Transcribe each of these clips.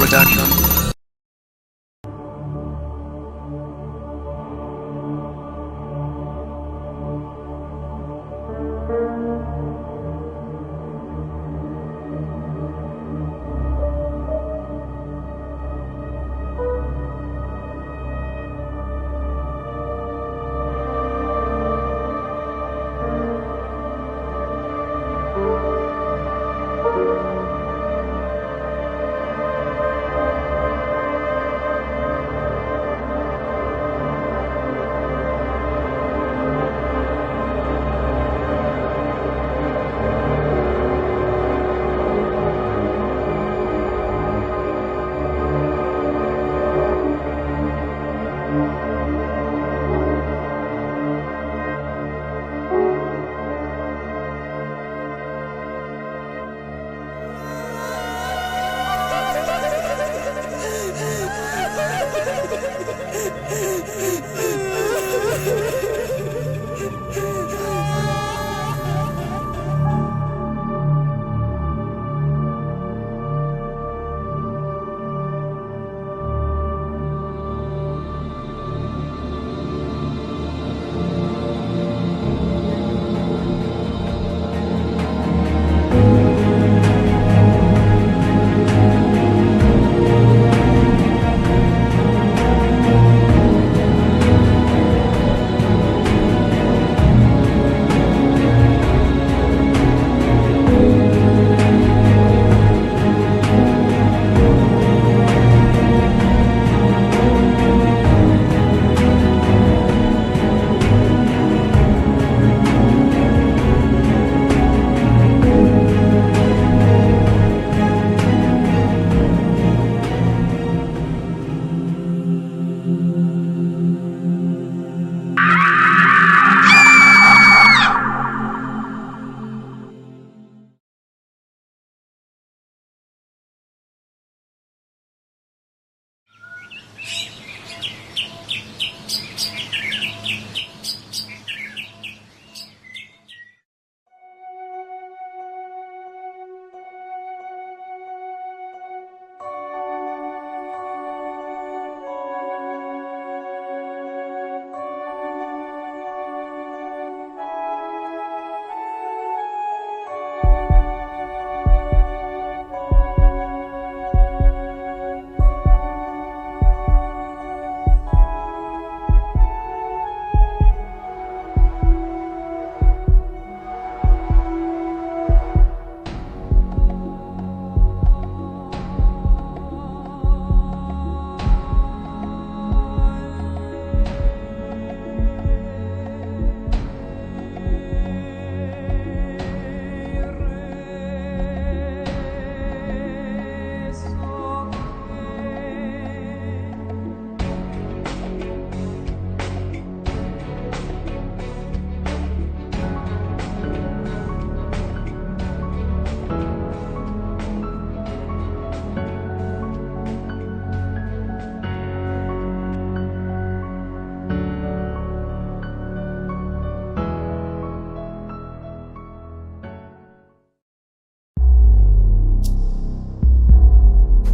Production.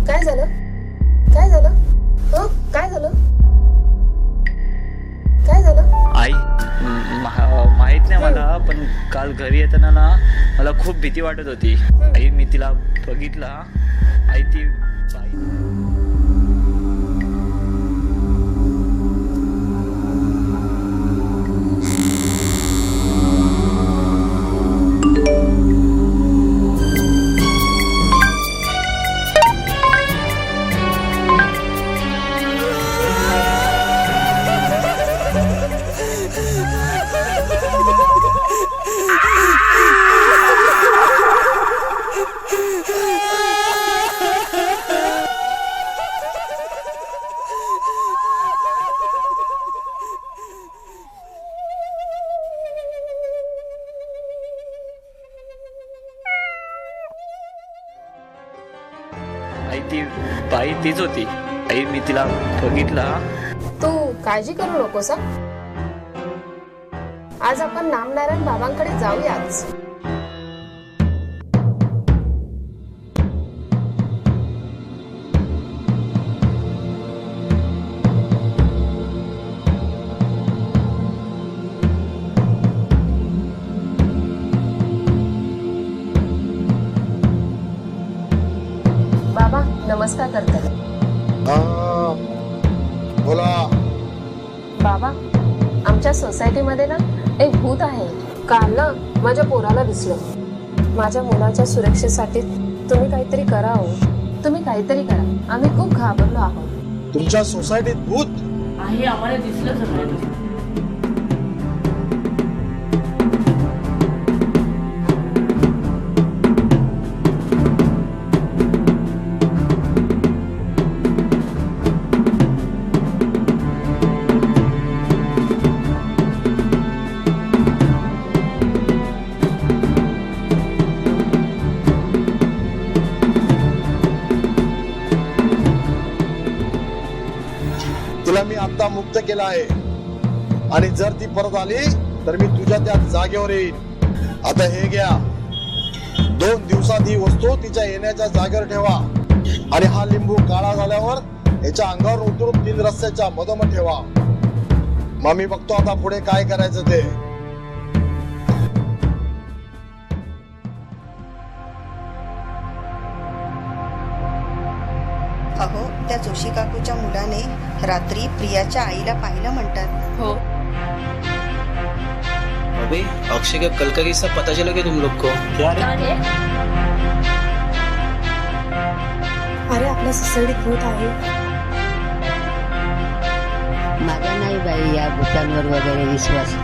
काय झालं? काय झालं? हो काय झालं? काय झालं? आई माहित नाही मला, पण काल घरी येताना ना मला खूप भीती वाटत होती. आई मी तिला बघितला. आई ती बाई आई ती बाई तीच होती. आई मी तिला बघितला. तू काळजी करू नकोस. आज आपण नामनारायण बाबांकडे जाऊयाच. नमस्कार करते. बोला. बाबा, आमच्या सोसायटीमध्ये ना एक भूत आहे. काल ना माझ्या पोराला दिसलं. माझ्या मुलाच्या सुरक्षेसाठी तुम्ही काहीतरी करा हो. तुम्ही काहीतरी करा. आम्ही खूप घाबरलो आहोत. तुमच्या सोसायटीत भूत आहे, आम्हाला दिसलं सगळं. तिला मी आता मुक्त केला आहे आणि जर ती परत आली तर मी तुझ्या त्या जागेवर येईन. आता हे घ्या. 2 दिवसात ही वस्तू तिच्या येण्याच्या जागेवर ठेवा आणि हा लिंबू काळा झाल्यावर याच्या अंगावर उतरून 3 रस्त्याच्या मधोमध ठेवा. मग मी बघतो आता पुढे काय करायचं ते. अहो, त्या जोशी काकूच्या मुलाने रात्री प्रियाच्या आईला पाहिलं म्हणतात. हो. अबे, अक्षय का कल का किस्सा पता चला क्या तुम लोग को? क्या रे? अरे, आपल्या सोसायटीत भूत आहे. माझा नाही बाई या भूतांवर वगैरे विश्वास.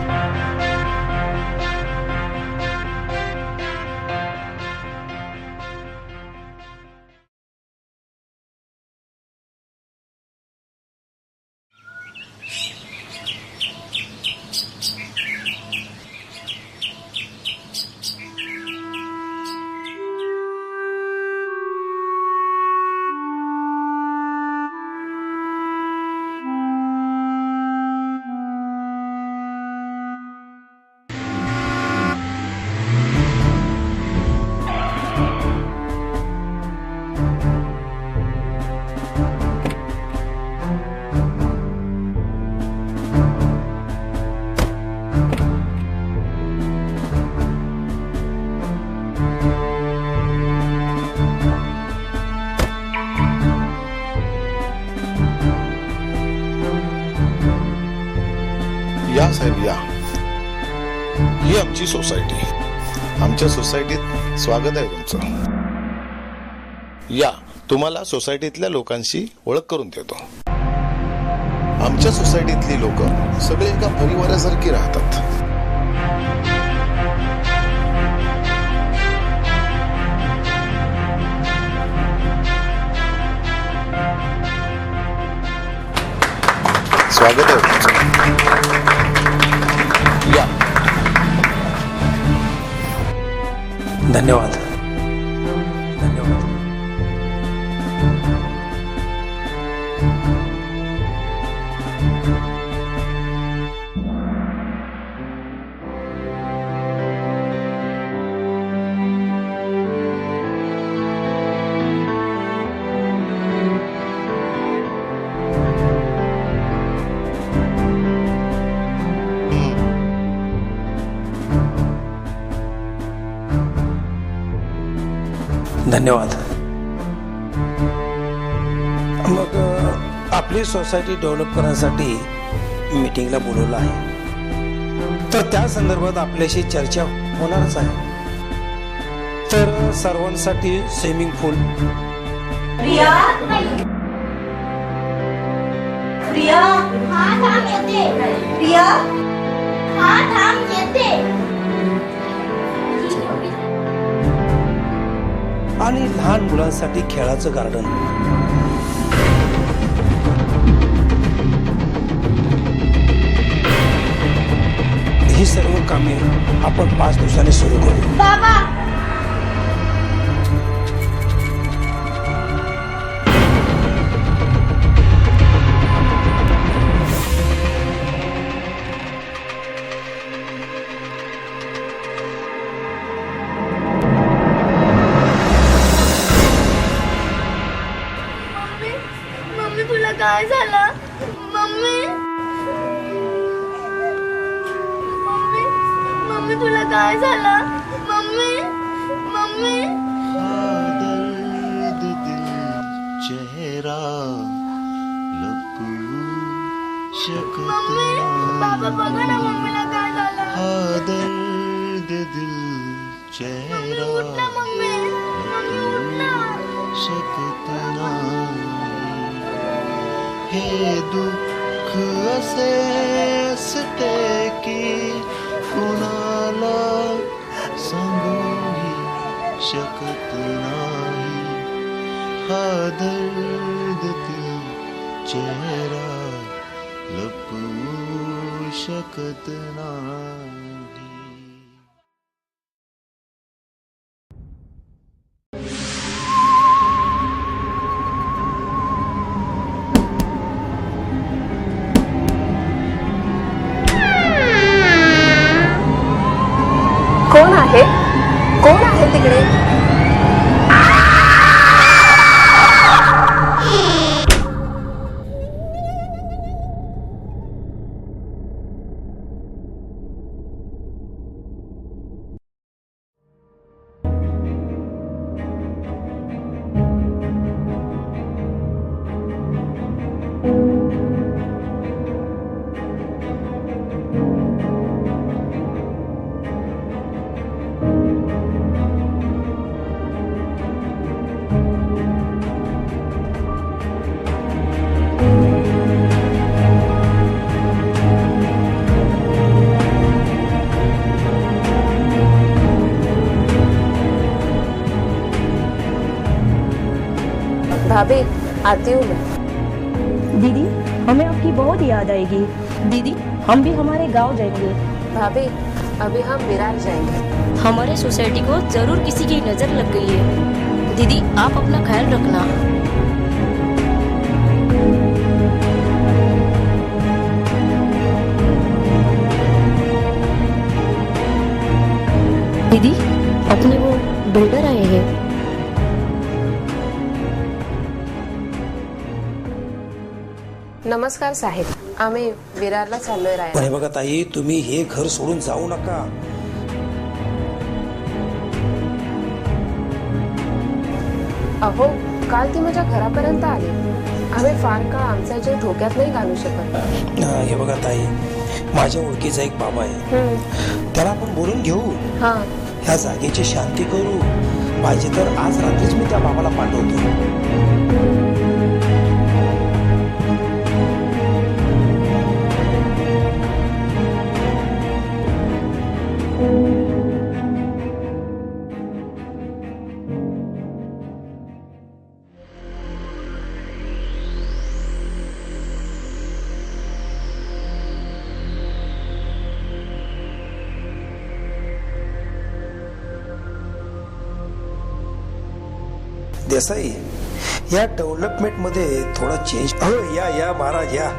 या साहेब या. ही आमची सोसायटी. आमच्या सोसायटीत स्वागत आहे तुमचं. या, तुम्हाला सोसायटीतल्या लोकांशी ओळख करून देतो. आमच्या सोसायटीतली लोक सगळे एका परिवारासारखी राहतात. स्वागत आहे तुमचं. या. धन्यवाद. धन्यवाद. धन्यवाद. मग आपली सोसायटी डेव्हलप करण्यासाठी मीटिंगला बोलवलं आहे, तर त्या संदर्भात आपल्याशी चर्चा होणारच आहे. तर सर्वांसाठी स्विमिंग पूल. प्रिया, प्रिया, हा थांब येते. प्रिया, हा थांब येते. आणि लहान मुलांसाठी खेळाचं गार्डन. ही सर्व कामे आपण 5 दिवसांनी सुरू करू. बाबा, मम्मी तुला काय झालं? मम्मी, मम्मी, मम्मी तुला काय झालं? Mummy, mummy. चेहरा लपू शकत बाबा बघा ना मम्मीला काय झालं. हा दर्द दिल चेहरा उठ ना मम्मी. मम्मी उठ ना. शकत नाही. हे दुःख असे असते की कुणाला सांगूही शकत नाही. हा दर्द दिल चेहरा लपू शकत नाही. कोण आहे? कोण आहे तिकडे? भाभी आती हूँ मैं। दीदी हमें आपकी बहुत याद आएगी। दीदी हम भी हमारे गांव जाएंगे। भाभी अभी हम विरार जाएंगे। हमारे सोसाइटी को जरूर किसी की नजर लग गई है। दीदी आप अपना ख्याल रखना। दीदी अपने वो बिल्डर आए हैं। नमस्कार साहेब, आम्ही विरारला चाललोय राहायला. पण हे बघा ताई, तुम्ही हे घर सोडून जाऊ नका. अहो काल ती माझ्या घरापर्यंत आली. आम्ही फार काळ आमचा जीव धोक्यात नाही घालू शकत. हे बघा ताई, माझ्या ओळखीचा एक बाबा आहे, त्याला आपण बोलून घेऊ. हा, ह्या जागेची शांती करू. पाहिजे तर आज रात्रीच मी त्या बाबाला पाठवतो. देसाई, या डेव्हलपमेंट मध्ये थोडा चेंज. हो या या महाराज या.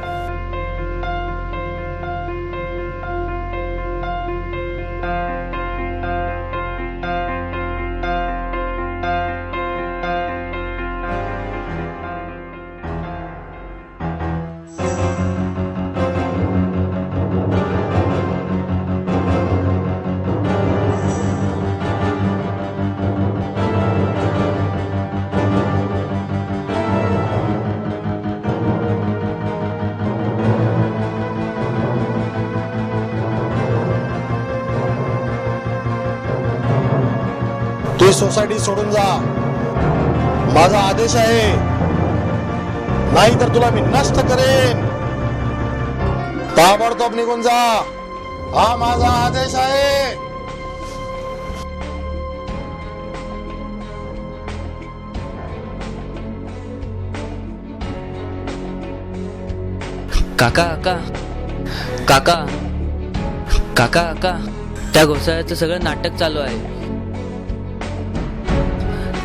तू सोसायटी सोडून जा, माझा आदेश आहे. नाही तर तुला मी नष्ट करेन. ताबडतोब निघून जा, हा माझा आदेश आहे. काका काका काका काका काका त्या घोसाळ्याचं सगळं नाटक चालू आहे.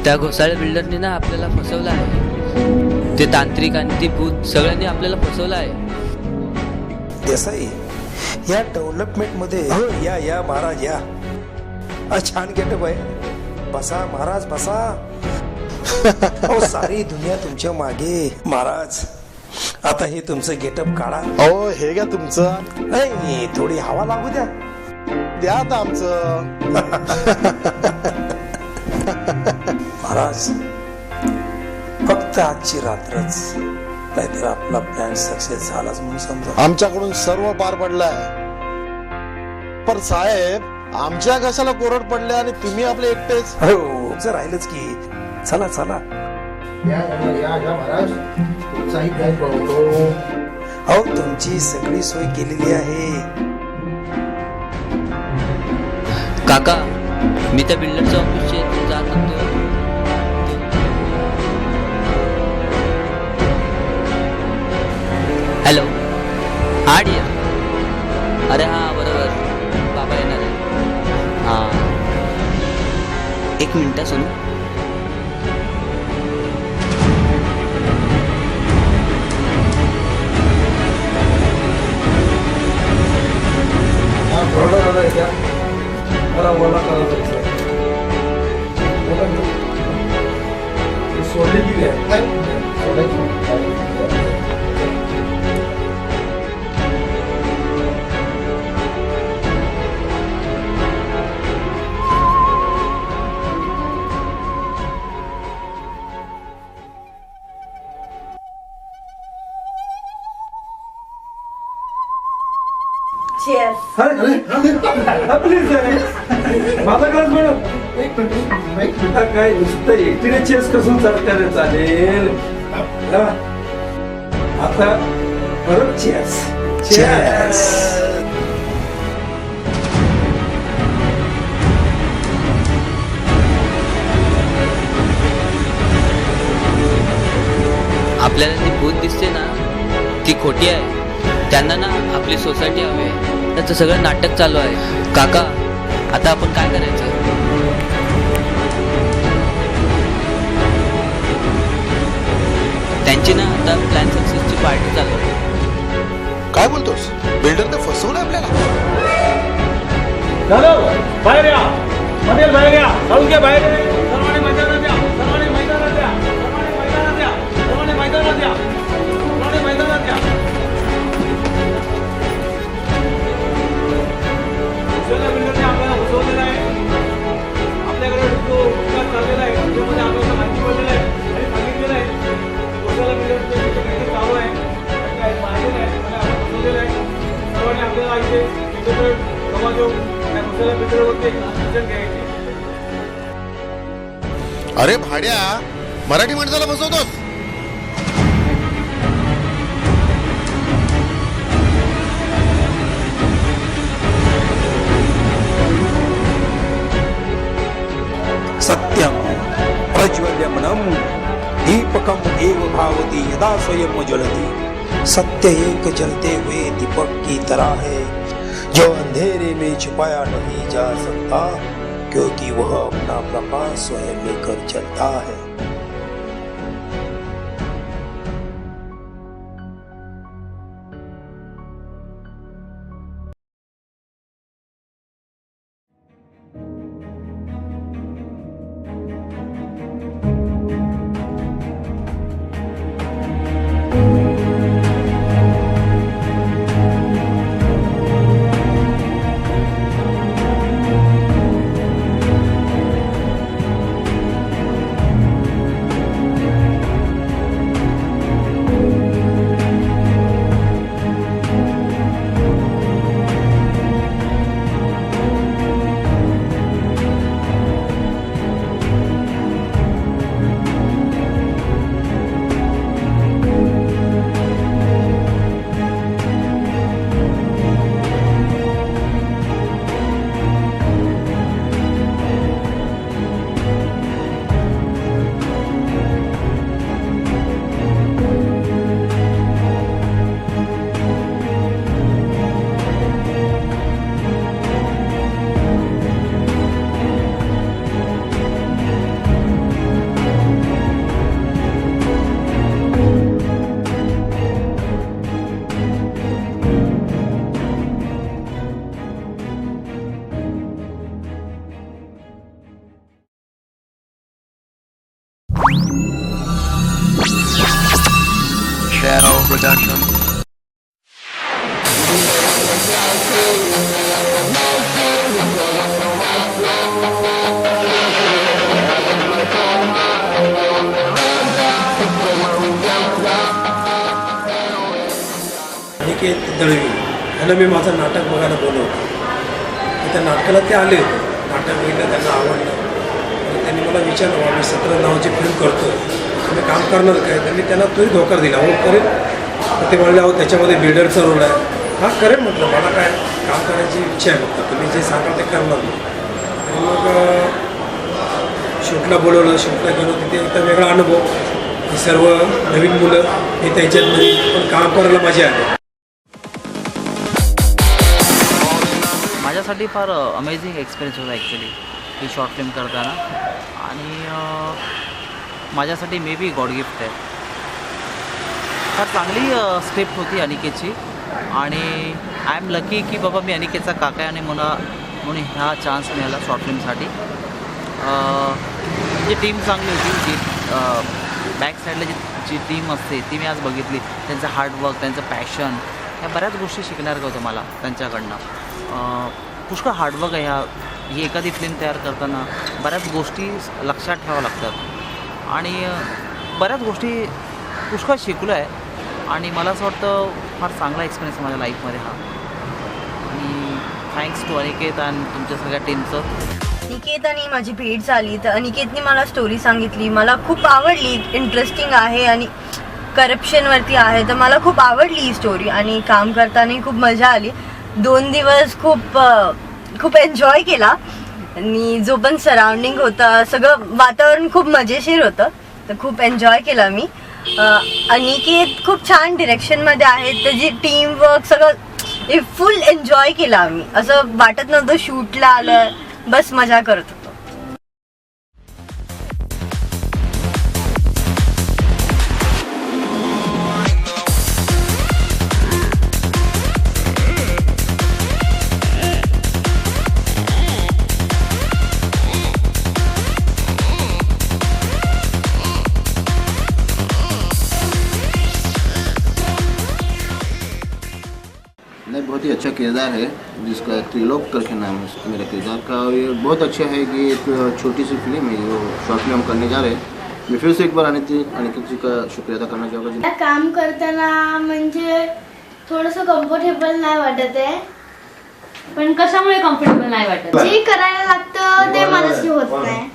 त्या घोसाळ्या बिल्डरने ना आपल्याला फसवलं आहे. ते तांत्रिक आणि ते भूत सगळ्यांनी आपल्याला फसवलं आहे. देसाई, या डेव्हलपमेंट मध्ये हो या या महाराज या. छान गेटअप आहे. बसा महाराज बसा. हो सारी दुनिया तुमच्या मागे महाराज. आता हे तुमचं गेटअप काढा. अहो हे घ्या तुमचं. नाही थोडी हवा लागू द्या. द्या आता आमचं. महाराज फक्त आजची रात्रच, नाहीतर आपला प्लॅन सक्सेस झालाच म्हणून समजा. आमच्याकडून सर्व पार पडलंय, पण साहेब आमच्या कशाला कोरड पडले आणि तुम्ही आपले एकटेच. हो जर राहिलंच की. चला चला. अहो तुमची सगळी सोय केलेली आहे. काका मी त्या बिल्डरच्या ऑफिसचे जात होतो. हॅलो हा डिअर. अरे हा बरोबर बाबा येणार आहे. हा एक मिनिट सोनू. काय नुसतं एकटीने चेस कसून चालतं चालेल. आता परत चेस चेस. आपल्याला ती भूत दिसते ना ती खोटी आहे. त्यांना ना आपली सोसायटी हवी आहे. त्याचं सगळं नाटक चालू आहे. काका आता आपण काय करायचं? त्यांची ना आता प्लॅन सक्सेसची पार्टी चालू आहे. काय बोलतोस? बिल्डरने फसवलं आपल्याला. बाहेर या, हॉटेल बाहेर या, जाऊन घ्या बाहेर. सर्वांनी मैदानात या, सर्वांनी मैदानात या, सर्वांनी मैदानात या, सर्वांनी मैदानात या, सर्वांनी मैदानात या. बिल्डरने आपल्याला फसवलेलं आहे. आपल्याकडे जो उपकार चाललेला आहे त्यामध्ये आपल्याला माहिती पडलेलं आहे आणि सांगितलेलं आहे. बिल्डरचं काहीतरी चालू आहे, माहिती नाही आपल्याला फसवलेलं आहे. सर्वांनी आपल्याला इथे एकत्र जमा देऊन त्या फसवलेल्या बिल्डरवरती ऍक्शन घ्यायची. अरे भाड्या, मराठी माणसाला फसवतोस. सत्यम प्रज्वल्यमनम दीपकम एव भावती यदा स्वयं ज्वलती. सत्य एक जलते हुए दीपक की तरह है जो अंधेरे में छुपाया नहीं जा सकता, क्योंकि वह अपना प्रकाश स्वयं लेकर चलता है. Shadow Production. अनिकेत दळवी यांना मी माझं नाटक बघायला बोलवलं. त्या नाटकाला ते आले होते. नाटक बघितलं, त्यांना आवडलं आणि त्यांनी मला विचारलं, आम्ही 17 नावाची फिल्म करतो, तुम्ही काम करणार काय? त्यांनी त्यांना तोही धोकार दिला, हो करेल. ते म्हणले, अहो त्याच्यामध्ये बिल्डरचा रोल आहे. हां करेल म्हटलं, मला काय काम करायची इच्छा आहे, फक्त तुम्ही जे सांगा ते करणार. आणि मग शूटला बोलवलं, शूटला गेलो. तिथे एक वेगळा अनुभव, ही सर्व नवीन मुलं हे त्यांच्यात नाही, पण काम करायला मजा आली. माझ्यासाठी फार अमेझिंग एक्सपिरियन्स होता ॲक्च्युली ही शॉर्ट फिल्म करताना. आणि माझ्यासाठी मे बी गॉड गिफ्ट आहे. फार चांगली स्क्रिप्ट होती अनिकेतची आणि आय एम लकी की बाबा मी अनिकेतचा काका आणि म्हणून ह्या चान्स मिळाला शॉर्ट फिल्मसाठी. जी टीम चांगली होती, जी बॅक साईडला जी टीम असते ती मी आज बघितली. त्यांचं हार्डवर्क, त्यांचं पॅशन, ह्या बऱ्याच गोष्टी शिकण्यासारखं होतं मला त्यांच्याकडनं. पुष्कळ हार्डवर्क आहे ही एखादी फिल्म तयार करताना. बऱ्याच गोष्टी लक्षात ठेवाव्या लागतात आणि बऱ्याच गोष्टी पुष्कळ शिकलो आहे आणि मला असं वाटतं फार चांगला एक्सपिरियन्स आहे माझ्या लाईफमध्ये हा. आणि थँक्स टू अनिकेत आणि तुमच्या सगळ्या टीमचं. अनिकेत आणि माझी भेट झाली तर अनिकेतने मला स्टोरी सांगितली, मला खूप आवडली. इंटरेस्टिंग आहे आणि करप्शनवरती आहे, तर मला खूप आवडली ही स्टोरी आणि काम करताना खूप मजा आली. 2 दिवस खूप एन्जॉय केला आणि जो पण सराउंडिंग होता, सगळं वातावरण खूप मजेशीर होतं, तर खूप एन्जॉय केला मी. अनिकेत खूप छान डिरेक्शनमध्ये आहे, त्याची टीमवर्क सगळं फुल एन्जॉय केला आम्ही. असं वाटत नव्हतं शूटला आलं, बस मजा करत होतो. नहीं, बहुत ही अच्छा किरदार है जिसका त्रिलोक करके नाम है उसका मेरा किरदार का. और ये बहुत अच्छा है कि एक छोटी सी फिल्म है जो शॉर्ट फिल्म हम करने जा रहे हैं. मैं फिर से एक बार अनिकेत जी का शुक्रिया अदा करना चाहूँगा. काम करताना म्हणजे थोडंसं कम्फर्टेबल नाही वाटत आहे. पण कशामुळे कम्फर्टेबल नाही वाटत? जे करायला लागतं ते माझ्याशी होत नाही,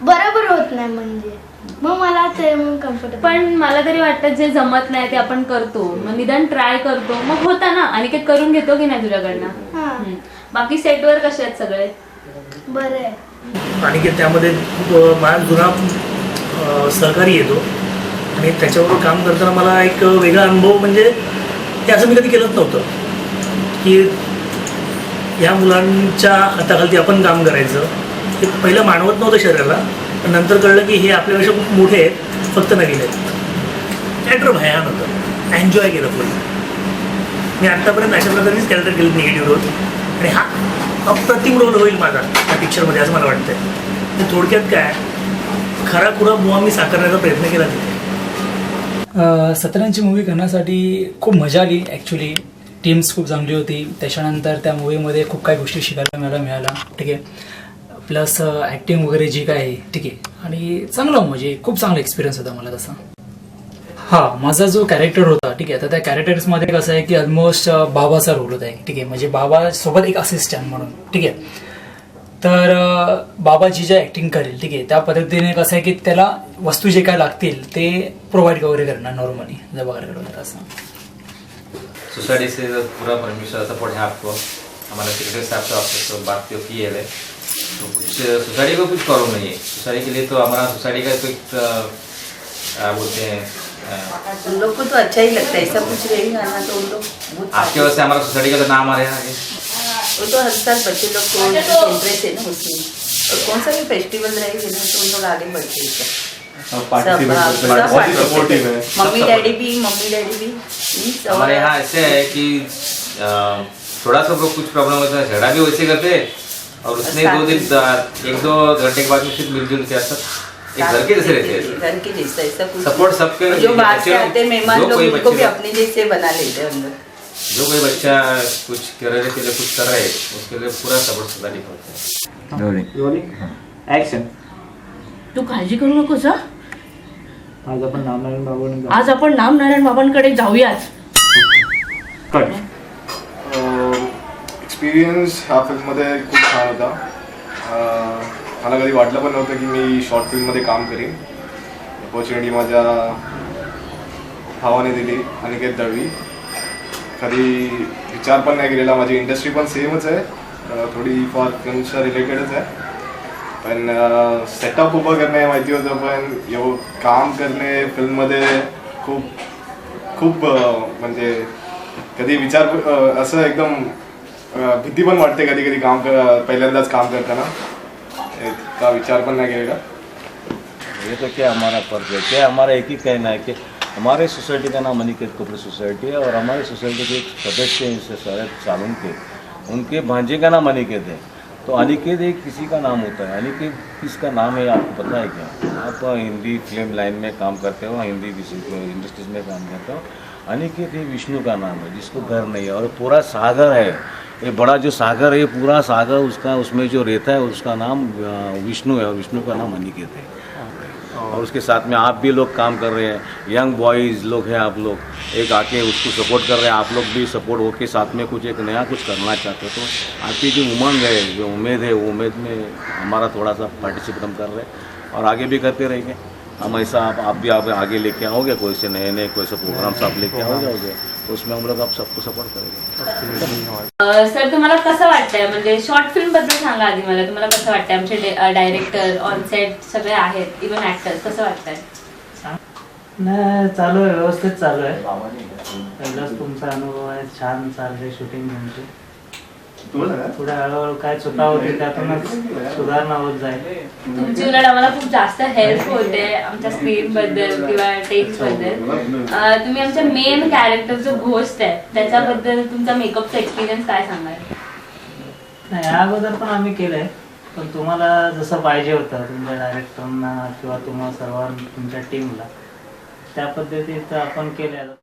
बरोबर होत नाही, म्हणजे मग मला ते कम्फर्टेबल. पण मला तरी वाटतं जे जमत नाही ते आपण करतो, मग निदान ट्राय करतो, मग होता ना. अनिकेत करून घेतो की नाही तुझ्याकडनं? बाकी सेटवर कसे आहेत सगळे? बरं आहे. अनिकेत त्यामध्ये माझा जुना सहकारी येतो आणि त्याच्याबरोबर काम करताना मला एक वेगळा अनुभव, म्हणजे ते असं मी कधी केलंच नव्हतं की ह्या मुलांच्या हाताखाली आपण काम करायचं. ते पहिलं मानवत नव्हतं शरीराला, पण नंतर कळलं की हे आपल्यापेक्षा खूप मोठे आहेत, फक्त नवीन आहेत. कॅरेक्टर भयान होतं, एन्जॉय केलं फुल. मी आत्तापर्यंत अशा प्रकारेच कॅरेक्टर केलं निगेटिव्ह रोल आणि हा अप्रतिम रोल होईल माझा त्या पिक्चरमध्ये असं मला वाटतंय. तर थोडक्यात काय खरा खुरा बुवा मी साकारण्याचा प्रयत्न केला तिथे. 17 मूवी करण्यासाठी खूप मजा आली ॲक्च्युली. टीम्स खूप चांगली होती. त्याच्यानंतर त्या मूवीमध्ये खूप काही गोष्टी शिकायला मिळाल्या. ठीक आहे. प्लस ॲक्टिंग वगैरे जी काय आहे ठीक आहे. आणि चांगलं म्हणजे खूप चांगला एक्सपिरियन्स होता मला तसा. हां, माझा जो कॅरेक्टर होता ठीक आहे, तर त्या कॅरेक्टर्समध्ये कसं आहे की ऑलमोस्ट बाबाचा रोल होता आहे. ठीक आहे, म्हणजे बाबासोबत एक असिस्टंट म्हणून. ठीक आहे. तर बाबाजी जे ॲक्टिंग करेल ठीक आहे, त्या पद्धतीने कसं आहे की त्याला वस्तू जे काय लागतील ते प्रोव्हाइड वगैरे करणार नॉर्मली जर बघायला गेलं असं. सोसाइटी से पूरा परमिशन सपोर्ट है आपको. हमारा सेक्रेटरी साहब से आपसे बात की है, तो कुछ सोसाइटी को कुछ प्रॉब्लम नहीं है. सोसाइटी के लिए तो हमारा सोसाइटी का तो क्या बोलते हैं, उन लोग को तो अच्छा ही लगता है, ऐसा कुछ रहेगा ना तो उन लोग आपके वजह से हमारा सोसाइटी का तो नाम आ रहा है. वो तो हर साल बच्चे लोग को इंटरेस्ट है ना उसमें, और कौन सा भी फेस्टिवल रहेगा ना तो उन लोग आगे बढ़ते हैं. मम्मी डैडी भी हमारे यहाँ ऐसे है कि थोड़ा सा कुछ प्रॉब्लम होता है, झगड़ा भी वैसे करते हैं और उसने 1-2 घंटे के बाद में फिर मिलजुल के एक घर के जैसे रहते हैं. घर के जैसा ऐसा कुछ सपोर्ट सबके. जो बाहर से आते मेहमान लोग उनको भी अपने जैसे बना लेते हैं अंदर. जो कोई बच्चा कुछ करने के लिए कुछ कर रहा है उसके लिए पूरा सपोर्ट सोसाइटी करते हैं. ऍक्शन. तू काळजी करू नकोस. आज आपण नामनारायण बाबांकडे आज आपण नामनारायण बाबांकडे जाऊयाच. एक्सपिरियन्स ह्या फिल्ममध्ये खूप छान होता. मला कधी वाटलं पण नव्हतं की मी शॉर्ट फिल्ममध्ये काम करीन. अपॉर्च्युनिटी माझ्या भावाने दिली, अनिकेत दळवी. कधी विचार पण नाही केलेला. माझी इंडस्ट्री पण सेमच आहे, थोडी फार फिल्मच्या रिलेटेडच आहे. पण सेटअप उभं करणे माहिती होतं, पण काम करणे फिल्ममध्ये खूप खूप म्हणजे कधी विचार असं एकदम भीती पण वाटते कधी कधी पहिल्यांदाच काम करताना. इतका विचार पण नहीं करेगा. ये तो क्या हमारा फर्ज है, क्या हमारा एक ही कहना है कि हमारे सोसाइटी का नाम अनिकेत कपड़े सोसाइटी है और हमारे सोसाइटी के एक सदस्य हैं इससे शरद सालुन के, उनके भांजे का नाम अनिकेत है. तो अनिकेत एक किसी का नाम होता है. अनिकेत किसका नाम है आपको पता है क्या? आप हिंदी फिल्म लाइन में काम करते हो, हिंदी इंडस्ट्रीज में काम करते हो. अनिकेत ये विष्णु का नाम है जिसको घर नहीं है, और पूरा सागर है, ये बड़ा जो सागर है, पूरा सागर उसका उसमें जो रहता है उसका नाम विष्णु है, और विष्णु का नाम अनिकेत है. और उसके साथ में आप भी लोग काम कर रहे हैं, यंग बॉयज़ लोग हैं आप लोग, एक आके उसको सपोर्ट कर रहे हैं. आप लोग भी सपोर्ट होके साथ में कुछ एक नया कुछ करना चाहते हो, तो आपकी जो उमंग है, जो उम्मीद है, वो उम्मीद में हमारा थोड़ा सा पार्टिसिपेट हम कर रहे हैं और आगे भी करते रहेंगे. हम ऐसा आप भी आप आगे लेके आओगे, कोई से नए कोई से प्रोग्राम्स आप लेके आओगे, तो उसमें हम लोग आप सबको सपोर्ट करेंगे. सर तुम्हाला कसं वाटतंय, म्हणजे शॉर्ट फिल्म बद्दल सांगा आधी मला. तुम्हाला कसं वाटतंय, आमचे डायरेक्टर ऑन सेट सगळे आहेत, इवन ॲक्टर्स, कसं वाटतंय? नाही, चालू आहे, व्यवस्थित चालू आहे. पहिलाच तुमचा अनुभव आहे, छान चाललंय शूटिंग तुमची. पुढे हळूहळू काय चुका होती त्यातूनच सुधारणा होत जाईल. तुमची उलट आम्हाला खूप जास्त हेल्प होते आमच्या स्क्रीन बद्दल किंवा टेक्स्ट बद्दल. तुम्ही आमच्या मेन कॅरेक्टर जो घोस्ट आहे त्याच्याबद्दल तुमचा मेकअपचा एक्सपिरियन्स काय सांगाल? नाही, या अगोदर पण आम्ही केलंय, पण तुम्हाला जसं पाहिजे होतं तुमच्या डायरेक्टरना किंवा तुम्हाला सर्वांना तुमच्या टीमला, त्या पद्धतीचं आपण केलं.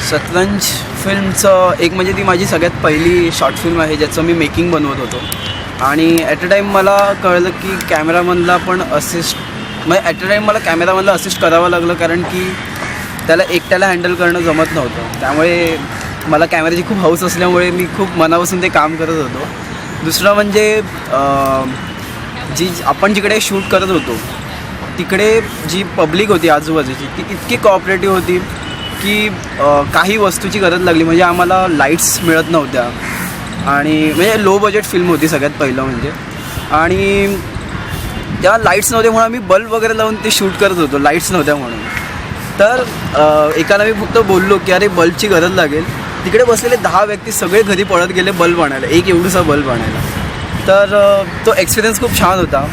सतलंज फिल्मचं एक म्हणजे ती माझी सगळ्यात पहिली शॉर्ट फिल्म आहे ज्याचं मी मेकिंग बनवत होतो. आणि ॲट अ टाईम मला कळलं की कॅमेरामनला पण असिस्ट, म्हणजे ॲट अ टाईम मला कॅमेरामनला असिस्ट करावं लागलं, कारण की त्याला एकट्याला हँडल करणं जमत नव्हतं. त्यामुळे मला कॅमेऱ्याची खूप हौस असल्यामुळे मी खूप मनापासून ते काम करत होतो. दुसरं म्हणजे आपण जिकडे शूट करत होतो तिकडे जी पब्लिक होती आजूबाजूची ती इतकी कोऑपरेटिव्ह होती की काही वस्तूची गरज लागली म्हणजे आम्हाला लाईट्स मिळत नव्हत्या. आणि म्हणजे लो बजेट फिल्म होती सगळ्यात पहिलं म्हणजे. आणि तेव्हा लाईट्स नव्हते म्हणून आम्ही बल्ब वगैरे लावून ते शूट करत होतो, लाईट्स नव्हत्या म्हणून. तर एकाला मी फक्त बोललो की अरे बल्बची गरज लागेल. तिकडे बसलेले 10 व्यक्ती सगळे घरी पळत गेले बल्ब आणायला, एक एवढूसा बल्ब आणायला. तर तो एक्सपिरियन्स खूप छान होता.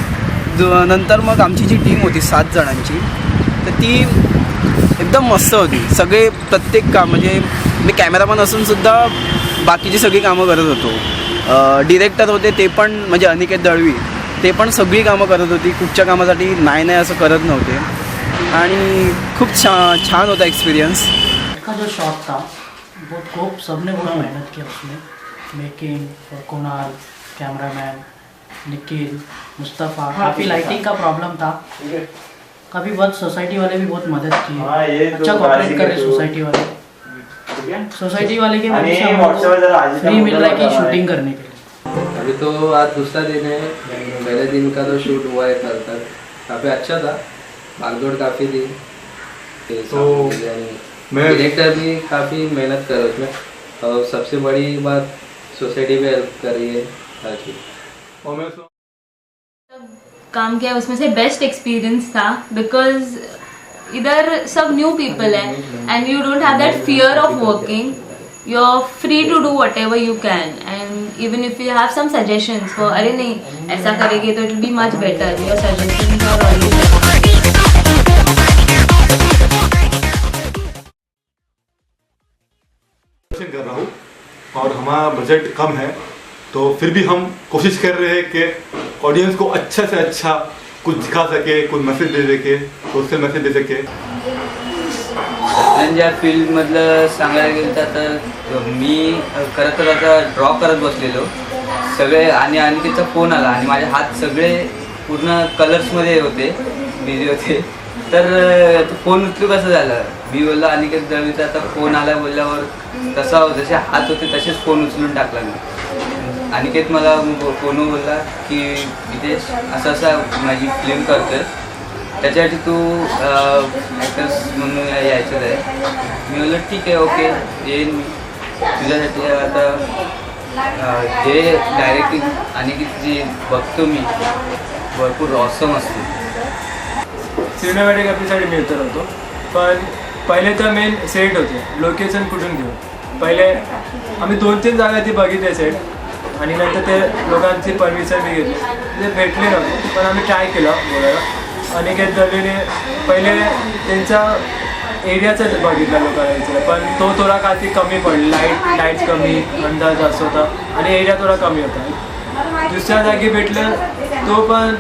नंतर मग आमची जी टीम होती 7 जणांची, तर ती एकदम मस्त होती. सगळे प्रत्येक काम, म्हणजे मी कॅमेरामन असूनसुद्धा बाकीची सगळी कामं करत होतो. डिरेक्टर होते ते पण म्हणजे अनिकेत दळवी, ते पण सगळी कामं करत होती. कुठच्या कामासाठी नाही असं करत नव्हते. आणि खूप छान होता एक्सपीरियंस. का जो शॉट था वो खूब सबने बहुत मेहनत किया उसमें, मेकिंग और कुणाल, कैमरामैन निखिल, मुस्तफ़ा. काफ़ी लाइटिंग का प्रॉब्लम था, काफ़ी बहुत सोसाइटी वाले भी बहुत मदद की. अच्छा कोऑपरेट कर रहे सोसाइटी वाले. सोसाइटी वाले की फ्री मिल रहा है कि शूटिंग करने के लिए. अभी तो आज दूसरा दिन है, पहले दिन का तो शूट हुआ है कल तक, काफ़ी अच्छा था. भागदौड़ काफ़ी थी, तो डायरेक्टर भी काफ़ी मेहनत कर रहे उसमें. और सबसे बड़ी बात सोसाइटी में हेल्प कर रही है हर चीज़. काम किया उसमें से बेस्ट एक्सपीरियंस था, बिकॉज इधर सब न्यू पीपल है and you don't have that fear of working. You are free to do whatever you can, and even if you have some suggestions for अरे नहीं ऐसा करेंगे तो it will be much better. Your suggestions are always कर रहा हूँ और हमारा बजट कम है, तो फिर भी हम कोशिश कर रहे हैं कि ऑडियंस को अच्छा से अच्छा कुछ दिखा सके, कुछ मैसेज दे सके, सोशल मैसेज दे सके. या फील्डमधलं सांगायला गेलं तर मी खरं तर आता ड्रॉ करत बसलेलो सगळे, आणि तिचा फोन आला आणि माझे हात सगळे पूर्ण कलर्समध्ये होते, बिझी होते. तर तो फोन उचलू कसं झालं, मी बोललो अनिकेत दळवीचा आता फोन आला बोलल्यावर तसा जसे हात होते तसेच फोन उचलून टाकला मी. अनिकेत मला फोन बोलला की इथे असं असं माझी फिल्म करतोय, त्याच्यासाठी तू ॲक्टर्स म्हणून यायचं आहे. मी बोललो ठीक आहे, ओके येईन मी तुझ्यासाठी. आता जे डायरेक्टिंग अनिकेत जे बघतो मी भरपूर ऑसम असते. सिनेमॅटिक एपिसोड मी उतरवतो, पण पहिले तर मेन सेट होते, लोकेशन कुठून घेऊ. पहिले आम्ही 2-3 जागा ती बघितले सेट, आणि नंतर ते लोकांची परमिशन मी घेतली. ते भेटले नव्हते, पण आम्ही ट्राय केलं बोलायला. अनिकेत दळवीने पहिले त्यांचा एरियाचाच बघितला लोकांना, पण तो थोडा काहीतरी कमी पडला, लाईट कमी, अंदाज जास्त होता आणि एरिया थोडा कमी होता. दुसऱ्या जागी भेटलं तो पण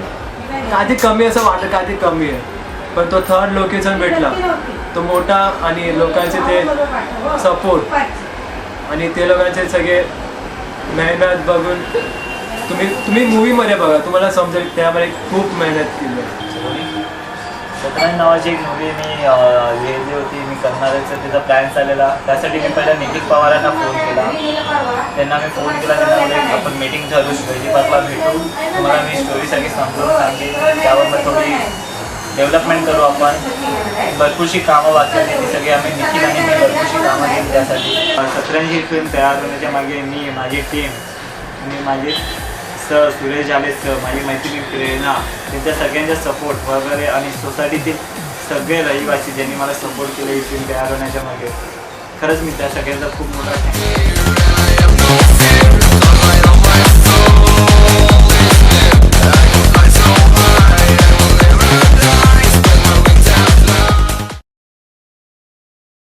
काहीतरी कमी असं वाटतं, काहीतरी कमी आहे. पण तो थर्ड लोकेशन भेटला तो मोठा, आणि लोकांचे ते सपोर्ट आणि ते लोकांचे सगळे मेहनत बघून तुम्ही मूवीमध्ये बघा, तुम्हाला समजेल त्यामध्ये खूप मेहनत केली. सतरंग नावाची एक मूवी मी लिहिली होती, मी करणारचं त्याचा प्लॅन झालेला. त्यासाठी मी पहिला निखिल पवारांना फोन केला. त्यांना मी फोन केला, त्यांना आपण मीटिंग ठरवू, शिवाजी पार्कला भेटू, तुम्हाला मी स्टोरी सगळी समजून सांगेन, त्यावर मग थोडी डेव्हलपमेंट करू. आपण भरपूरशी कामं वाचली, ती सगळी आम्ही निखिल आणि मी भरपूरशी कामं केली. त्यासाठी सतरंग ही फिल्म तयार होण्याच्या मागे मी, माझी टीम आणि माझे सर सुरेश जाले सर, माझी मैत्रिणी प्रेरणा, त्यांच्या सगळ्यांचा सपोर्ट वगैरे, आणि सोसायटीतील सगळे रहिवासी ज्यांनी मला सपोर्ट केलं ही फिल्म तयार होण्याच्या मागे, खरंच मी त्या सगळ्यांचा खूप मोठा थँक्यू.